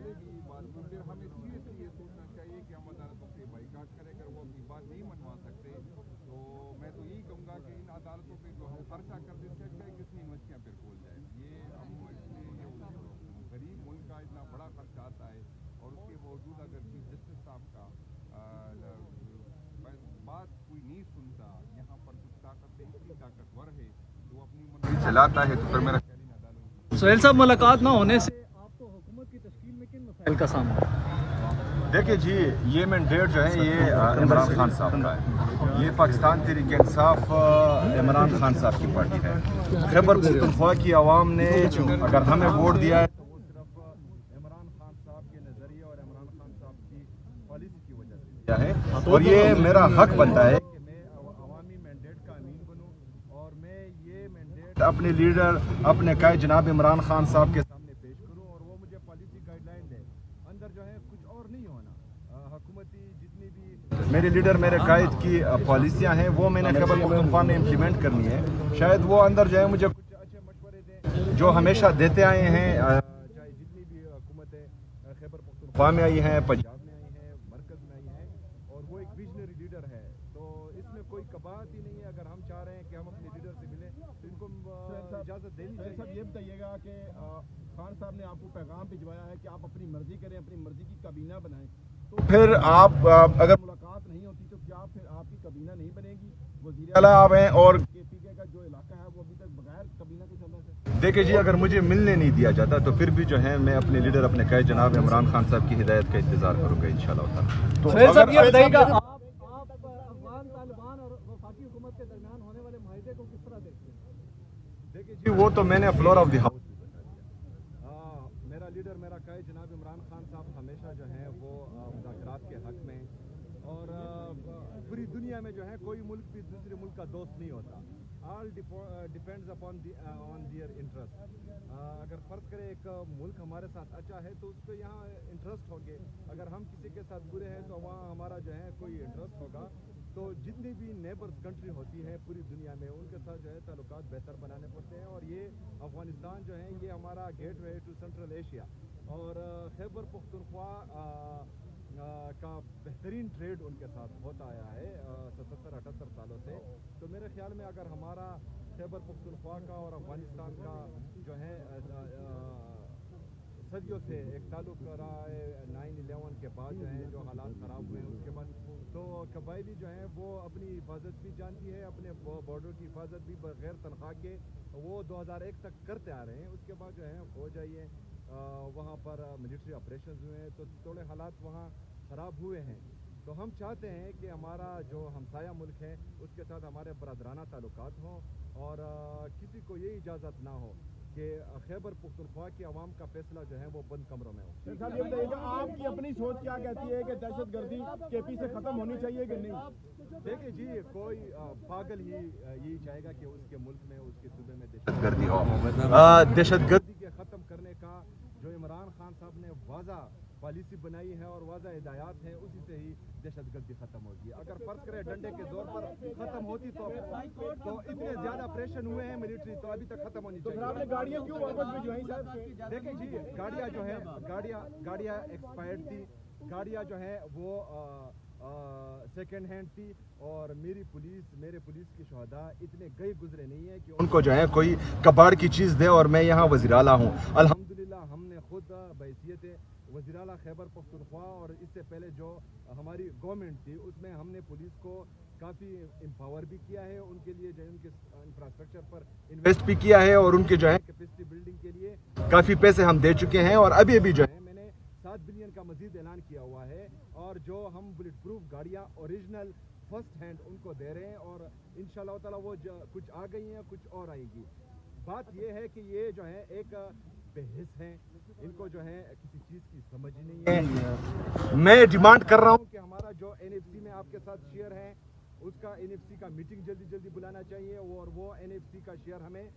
पहले भी बात हुई, फिर हमें सीरियसली ये सोचना चाहिए कि हम अदालतों से बाइकाट करें। अगर वो अपनी बात नहीं मनवा सकते तो मैं तो यही कहूँगा कि इन अदालतों पे जो हम खर्चा कर दें, इससे अच्छा है कि इसमें यूनिवर्सिटियाँ फिर खोल जाए। ये हम इसमें गरीब मुल्क का इतना बड़ा खर्चा आता है और उसके बावजूद अगर चीफ जस्टिस साहब का बात कोई नहीं सुनता, यहाँ पर कुछ ताकतें इतनी ताकतवर है तो अपनी मंडली चलाता है, तो फिर मेरा ख्याल इन अदालतों। सुहेल साहब, मुलाकात ना होने से आपको हुकूमत की तश्कील में किन मसाइल का सामना? देखिए जी, ये मैंडेट जो है ये इमरान खान साहब का है। ये पाकिस्तान तहरीक इंसाफ इमरान खान साहब की पार्टी है। खैबर पख्तूनख्वा की आवाम ने अगर हमें वोट दिया है तो वो सिर्फ इमरान खान साहब के नज़रिए और इमरान खान साहब की पॉलिसी की वजह से दिया है, और ये मेरा हक बनता है कि मैं अवामी मैंडेट का अमीन बनूं और मैं ये मैंडेट अपने लीडर अपने कायद जनाब इमरान खान साहब के सामने पेश करूं और वो मुझे पॉलिसी गाइडलाइन दे। अंदर जो है कुछ और नहीं होना, हुकूमती जितनी भी मेरे लीडर मेरे कायद की पॉलिसियां हैं वो मैंने खैबर पख्तूनख्वा में इम्प्लीमेंट करनी है। शायद वो अंदर जो है मुझे कुछ अच्छे मशवरे दें जो हमेशा देते आए हैं, चाहे जितनी भी हुकूमतें खैबर पख्तूनख्वा में आई हैं, पंजाब में आई हैं, मरकज़ में आई हैं, और वो एक विजनरी लीडर है। तो इसमें कोई कबात ही नहीं है। अगर हम चाह रहे हैं कि हम अपने लीडर से मिलें तो इनको इजाज़त देनी चाहिए। साहब ये बताइएगा कि खान साहब ने आपको पैगाम भिजवाया है कि आप अपनी मर्जी करें, अपनी मर्जी की काबीना बनाएं, तो फिर आप अगर मुलाकात नहीं होती तो क्या फिर आपकी काबीना नहीं बनेगी? वज़ीर आला आप हैं और KPK का जो इलाका है वो अभी तक बगैर काबीना के चल रहा है। देखिए जी, अगर मुझे मिलने नहीं दिया जाता तो फिर भी जो है मैं अपने लीडर अपने कायद जनाब इमरान खान साहब की हिदायत का इंतजार करूंगा इंशाल्लाह ताला। तो सुहेल साहब, ये बताइएगा आप अफगान तालिबान और वफाकी हुकूमत के दरमियान होने वाले माहिदे को किस तरह देखते हैं? देखिए जी, वो तो मैंने फ्लोर ऑफ द हाउस भी बता दिया। मेरा लीडर मेरा कायद जनाब इमरान खान साहब हमेशा जो है वो मुज़ाकरात के हक में, और पूरी दुनिया में जो है कोई मुल्क भी दूसरे मुल्क का दोस्त नहीं होता। ऑल डिपेंड्स अपॉन दियर इंटरेस्ट। अगर फ़र्ज़ करें एक मुल्क हमारे साथ अच्छा है तो उसको यहाँ इंटरेस्ट होंगे, अगर हम किसी के साथ बुरे हैं तो वहाँ हमारा जो है कोई इंटरेस्ट होगा। तो जितनी भी नेबर्स कंट्री होती है पूरी दुनिया में उनके साथ जो है ताल्लुकात बेहतर बनाने पड़ते हैं, और ये अफ़गानिस्तान जो है ये हमारा gateway to Central Asia, और खैबर पख्तूनख्वा का बेहतरीन ट्रेड उनके साथ होता आया है 77-78 सालों से। तो मेरे ख्याल में अगर हमारा खैबर पख्तूनख्वा का और अफ़गानिस्तान का जो है सदियों से एक ताल्लुक रहा है, 9/11 के बाद जो है जो हालात ख़राब हुए उसके बाद, तो कबायली जो है वो अपनी हिफाजत भी जानती है, अपने बॉर्डर की हिफाजत भी बग़ैर तनख्वाह के वो 2001 तक करते आ रहे हैं। उसके बाद जो है फौज आई है, वहाँ पर मिलिट्री ऑपरेशंस हुए हैं, तो थोड़े हालात वहाँ ख़राब हुए हैं। तो हम चाहते हैं कि हमारा जो हमसाया मुल्क है उसके साथ हमारे बरदराना ताल्लुकात हों, और किसी को ये इजाज़त ना हो कि खैबर पख्तूनख्वा की आवाम का फैसला जो है वो बंद कमरों में हो। साहब ये बताइएगा आपकी अपनी सोच क्या कहती है कि दहशत गर्दी KP से ख़त्म होनी चाहिए कि नहीं? देखिए जी, कोई पागल ही यही चाहेगा कि उसके मुल्क में उसके सूबे में दहशत गर्दी हो। दहशत गर्दी के ख़त्म करने का जो इमरान खान साहब ने वाज़ा पॉलिसी बनाई है और वाज़ा हिदायत है उसी से ही दहशत गर्दी ख़त्म होगी। अगर फ़र्ज़ करें डंडे के जोर पर ख़त्म होती तो इतने ज़्यादा ऑपरेशन हुए हैं मिलिट्री, तो अभी तक ख़त्म होनी चाहिए। आपने गाड़ियाँ क्यों वापस भिजवाई सर? देखिए जी, गाड़ियाँ जो है गाड़ियाँ एक्सपायर्ड थी, गाड़ियाँ जो है वो सेकेंड हैंड थी, और मेरे पुलिस की शहदा इतने गए गुजरे नहीं है कि उनको जो है कोई कबाड़ की चीज़ दे। और मैं यहाँ वज़ीर आला हूँ, अल्हम्दुलिल्लाह हमने खुद बहैसियत वज़ीर आला खैबर पख्तूनख्वा और इससे पहले जो हमारी गवर्नमेंट थी उसमें हमने पुलिस को काफ़ी एम्पावर भी किया है, उनके लिए जो है उनके इंफ्रास्ट्रक्चर पर इन्वेस्ट भी किया है, और उनके जो है कैपेसिटी बिल्डिंग के लिए काफ़ी पैसे हम दे चुके हैं, और अभी जो है मैंने 7 बिलियन का मजीद ऐलान किया हुआ है, और जो हम बुलेट प्रूफ गाड़ियाँ ओरिजिनल फर्स्ट हैंड उनको दे रहे हैं, और इंशाल्लाह ताला वो कुछ आ गई हैं, कुछ और आएगी। बात ये है कि ये जो है एक बेहिस हैं, इनको जो है किसी चीज़ की समझ ही नहीं है। मैं डिमांड कर रहा हूँ कि हमारा जो NFC में आपके साथ शेयर है उसका NFC का मीटिंग जल्दी बुलाना चाहिए, और वो NFC का शेयर हमें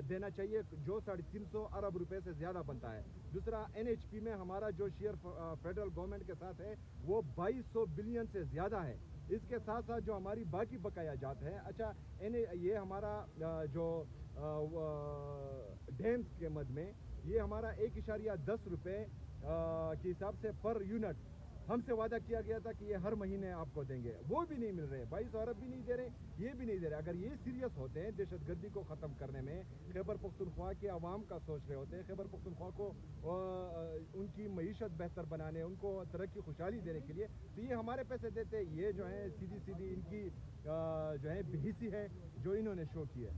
देना चाहिए जो 350 अरब रुपए से ज़्यादा बनता है। दूसरा NHP में हमारा जो शेयर फेडरल गवर्नमेंट के साथ है वो 2200 बिलियन से ज़्यादा है। इसके साथ साथ जो हमारी बाकी बकाया जात है, अच्छा ये हमारा जो डैम्स के मद में یہ ہمارا 1.10 روپے کے حساب سے پر یونٹ ہم سے وعدہ کیا گیا تھا کہ یہ ہر مہینے آپ کو دیں گے، وہ بھی نہیں مل رہے، 22 ارب بھی نہیں دے رہے، یہ بھی نہیں دے رہے۔ اگر یہ سیریس ہوتے ہیں دہشت گردی کو ختم کرنے میں، خیبر پختونخوا کے عوام کا سوچ رہے ہوتے ہیں، خیبر پختونخوا کو ان کی معیشت بہتر بنانے، ان کو ترقی خوشحالی دینے کے لیے، تو یہ ہمارے پیسے دیتے۔ یہ جو ہے سیدھی ان کی جو ہے بےحسی ہے جو انہوں نے شو کی ہے۔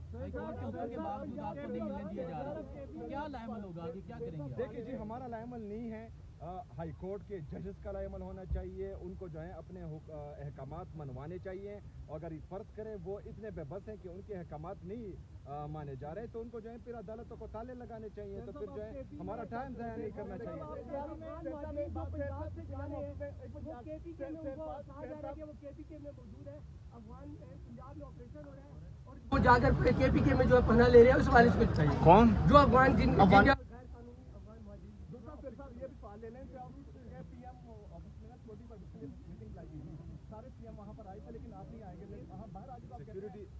دیکھیے جی، ہمارا لائے عمل نہیں ہے، ہائی کورٹ کے ججز کا لائے عمل ہونا چاہیے، ان کو جو ہے اپنے احکامات منوانے چاہیے، اور اگر فرض کریں وہ اتنے بے بس ہیں کہ ان کے احکامات نہیں مانے جا رہے تو ان کو جو ہے پھر عدالتوں کو تالے لگانے چاہیے، تو پھر جو ہے ہمارا ٹائم ضائع نہیں کرنا وہ جا کر کے پی کے میں جو پناہ لے رہے ہیں اس والے سے چاہیے کون جو افغان جن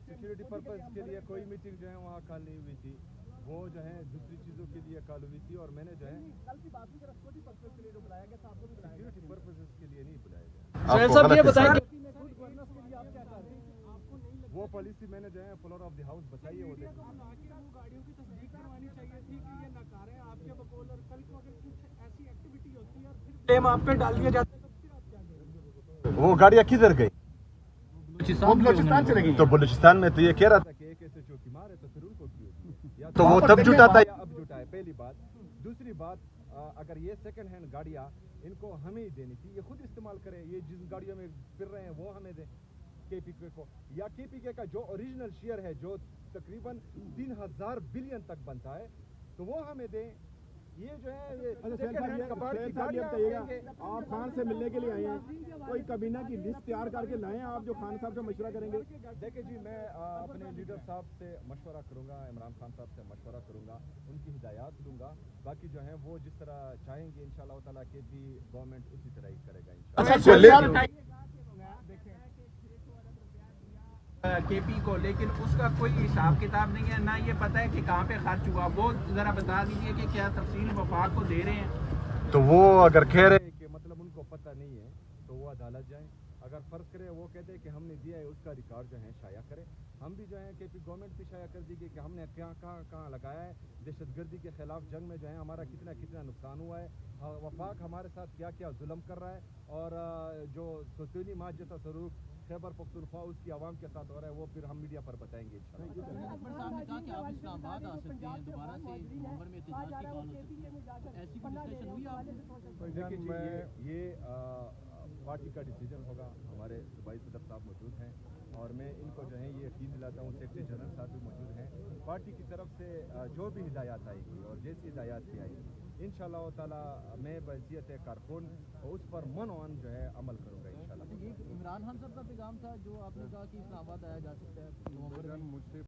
سیکورٹی پرپز کے لیے کوئی میٹنگ جو ہے وہاں کال نہیں ہوئی تھی، وہ جو ہے دوسری چیزوں کے لیے کال ہوئی تھی، اور میں نے جو ہے سیکورٹی پرپز کے لیے نہیں بلایا گیا۔ وہ پالیسی میں نے جو ہے فلور آف دی ہاؤس بتائی ہے، وہ آپ پہ ڈال دیا جاتا ہے۔ وہ گاڑیاں کدھر گئی؟ وہ بلوچستان چلے گئی تو بلوچستان میں تو یہ کہہ رہا تھا کہ ایک ایسے چوکی مارے تو پھر ان کو کیوں تو وہ تب جٹا تھا۔ اب جٹائے، پہلی بات۔ دوسری بات، اگر یہ سیکنڈ ہینڈ گاڑیاں ان کو ہمیں ہی دینی تھی، یہ خود استعمال کریں، یہ جن گاڑیوں میں پھر رہے ہیں وہ ہمیں دیں کے پی کے کو، یا کے پی کے کا جو اوریجنل شیئر ہے جو تقریباً 3000 بلین تک بنتا ہے تو وہ ہمیں دیں۔ یہ جو ہے آپ خان سے ملنے کے لیے آئے ہیں، کوئی کابینہ کی لسٹ تیار کر کے لائیں آپ جو خان صاحب سے مشورہ کریں گے۔ دیکھیں جی، میں اپنے لیڈر صاحب سے مشورہ کروں گا، عمران خان صاحب سے مشورہ کروں گا، ان کی ہدایات لوں گا، باقی جو ہیں وہ جس طرح چاہیں گے انشاءاللہ تعالیٰ کہ بھی گورنمنٹ اسی طرح ہی کرے گا انشاءاللہ۔ کے پی کو، لیکن اس کا کوئی حساب کتاب نہیں ہے، نہ یہ پتہ ہے کہ کہاں پہ خرچ ہوا، وہ ذرا بتا دیجئے کہ کیا تفصیل وفاق کو دے رہے ہیں۔ تو وہ اگر کہہ رہے کہ مطلب ان کو پتہ نہیں ہے تو وہ عدالت جائیں، اگر فرض کرے وہ کہتے ہیں کہ ہم نے دیا ہے اس کا ریکارڈ جو ہے شائع کرے، ہم بھی جو ہے کے پی گورنمنٹ بھی شائع کر دی کہ ہم نے کہاں لگایا ہے، دہشت گردی کے خلاف جنگ میں جو ہے ہمارا کتنا نقصان ہوا ہے، وفاق ہمارے ساتھ کیا ظلم کر رہا ہے، اور جو ستونی ماہ جیسا سلوک خیبر پختونخوا اس کی عوام کے ساتھ ہو رہا ہے وہ پھر ہم میڈیا پر بتائیں گے یہ پارٹی کا ڈیسیجن ہوگا، ہمارے صوبائی صدر صاحب موجود ہیں، اور میں ان کو جو ہے یہ یقین دلاتا ہوں، سیکرٹری جنرل صاحب بھی موجود ہیں، پارٹی کی طرف سے جو بھی ہدایات آئے گی اور جیسی ہدایات بھی آئے گی انشاءاللہ تعالیٰ میں بحیثیت کارکن اس پر منعن جو ہے عمل کروں گا انشاءاللہ۔ عمران خان صاحب کا پیغام تھا جو آپ نے کہا کہ اسلام آباد آیا جا سکتا ہے نومبر میں۔ مجھ سے